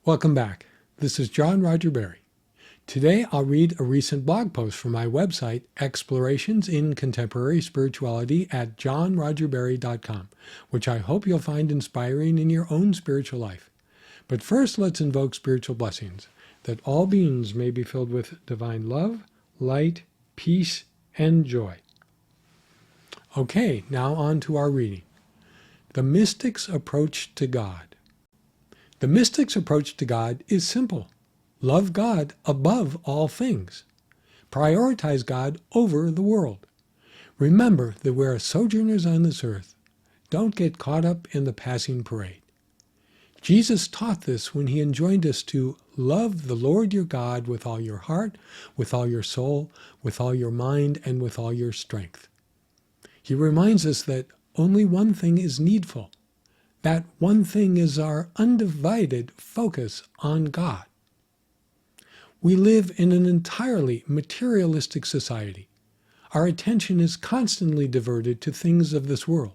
Welcome back. This is John Roger Berry. Today I'll read a recent blog post from my website, Explorations in Contemporary Spirituality at johnrogerberry.com, which I hope you'll find inspiring in your own spiritual life. But first, let's invoke spiritual blessings, that all beings may be filled with divine love, light, peace, and joy. Okay, now on to our reading. The Mystic's Approach to God. The mystic's approach to God is simple. Love God above all things. Prioritize God over the world. Remember that we're sojourners on this earth. Don't get caught up in the passing parade. Jesus taught this when he enjoined us to love the Lord your God with all your heart, with all your soul, with all your mind, and with all your strength. He reminds us that only one thing is needful. That one thing is our undivided focus on God. We live in an entirely materialistic society. Our attention is constantly diverted to things of this world.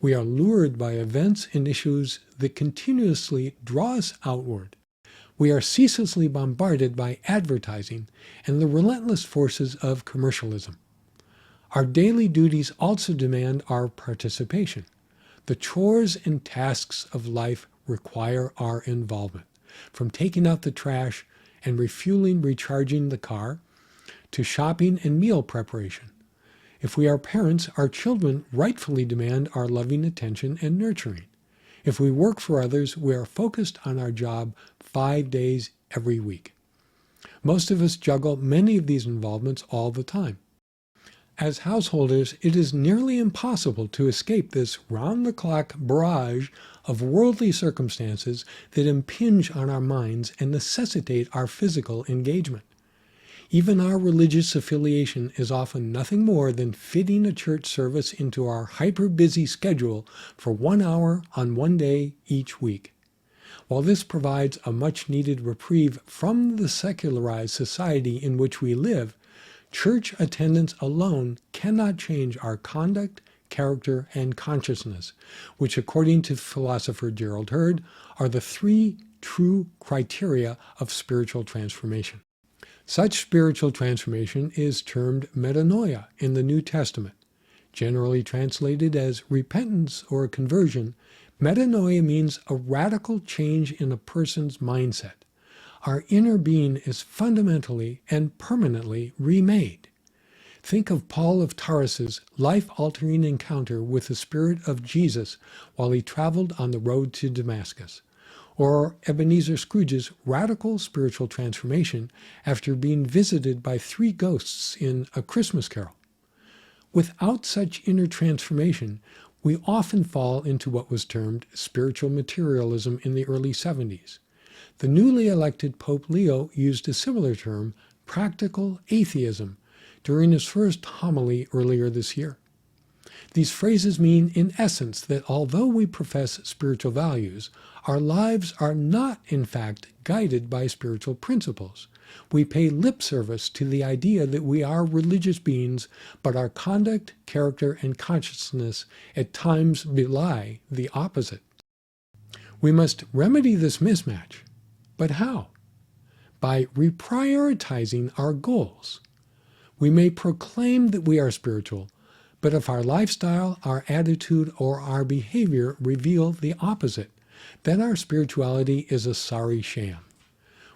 We are lured by events and issues that continuously draw us outward. We are ceaselessly bombarded by advertising and the relentless forces of commercialism. Our daily duties also demand our participation. The chores and tasks of life require our involvement, from taking out the trash and refueling, recharging the car, to shopping and meal preparation. If we are parents, our children rightfully demand our loving attention and nurturing. If we work for others, we are focused on our job 5 days every week. Most of us juggle many of these involvements all the time. As householders, it is nearly impossible to escape this round-the-clock barrage of worldly circumstances that impinge on our minds and necessitate our physical engagement. Even our religious affiliation is often nothing more than fitting a church service into our hyper-busy schedule for 1 hour on one day each week. While this provides a much-needed reprieve from the secularized society in which we live, church attendance alone cannot change our conduct, character, and consciousness, which, according to philosopher Gerald Hurd, are the 3 true criteria of spiritual transformation. Such spiritual transformation is termed metanoia in the New Testament. Generally translated as repentance or conversion, metanoia means a radical change in a person's mindset. Our inner being is fundamentally and permanently remade. Think of Paul of Tarsus's life-altering encounter with the Spirit of Jesus while he traveled on the road to Damascus, or Ebenezer Scrooge's radical spiritual transformation after being visited by 3 ghosts in A Christmas Carol. Without such inner transformation, we often fall into what was termed spiritual materialism in the early 70s. The newly elected Pope Leo used a similar term, practical atheism, during his first homily earlier this year. These phrases mean, in essence, that although we profess spiritual values, our lives are not, in fact, guided by spiritual principles. We pay lip service to the idea that we are religious beings, but our conduct, character, and consciousness at times belie the opposite. We must remedy this mismatch. But how? By reprioritizing our goals. We may proclaim that we are spiritual, but if our lifestyle, our attitude, or our behavior reveal the opposite, then our spirituality is a sorry sham.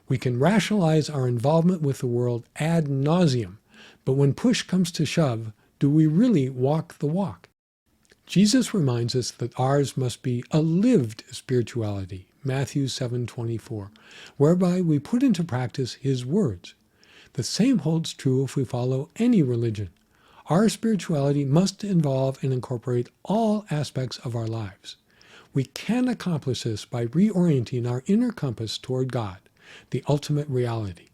We can rationalize our involvement with the world ad nauseum, but when push comes to shove, do we really walk the walk? Jesus reminds us that ours must be a lived spirituality, Matthew 7:24, whereby we put into practice his words. The same holds true if we follow any religion. Our spirituality must involve and incorporate all aspects of our lives. We can accomplish this by reorienting our inner compass toward God, the ultimate reality.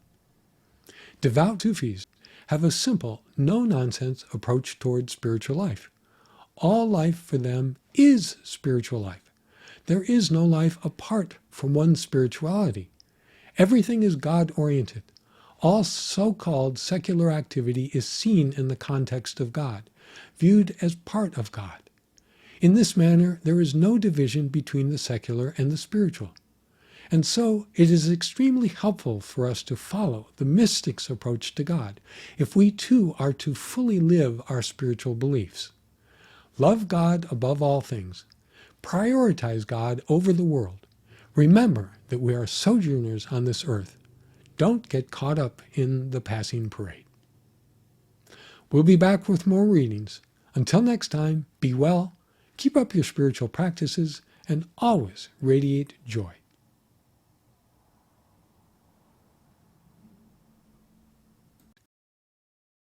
Devout Sufis have a simple, no-nonsense approach toward spiritual life. All life for them is spiritual life. There is no life apart from one's spirituality. Everything is God-oriented. All so-called secular activity is seen in the context of God, viewed as part of God. In this manner, there is no division between the secular and the spiritual. And so it is extremely helpful for us to follow the mystic's approach to God if we too are to fully live our spiritual beliefs. Love God above all things. Prioritize God over the world. Remember that we are sojourners on this earth. Don't get caught up in the passing parade. We'll be back with more readings. Until next time, be well, keep up your spiritual practices, and always radiate joy.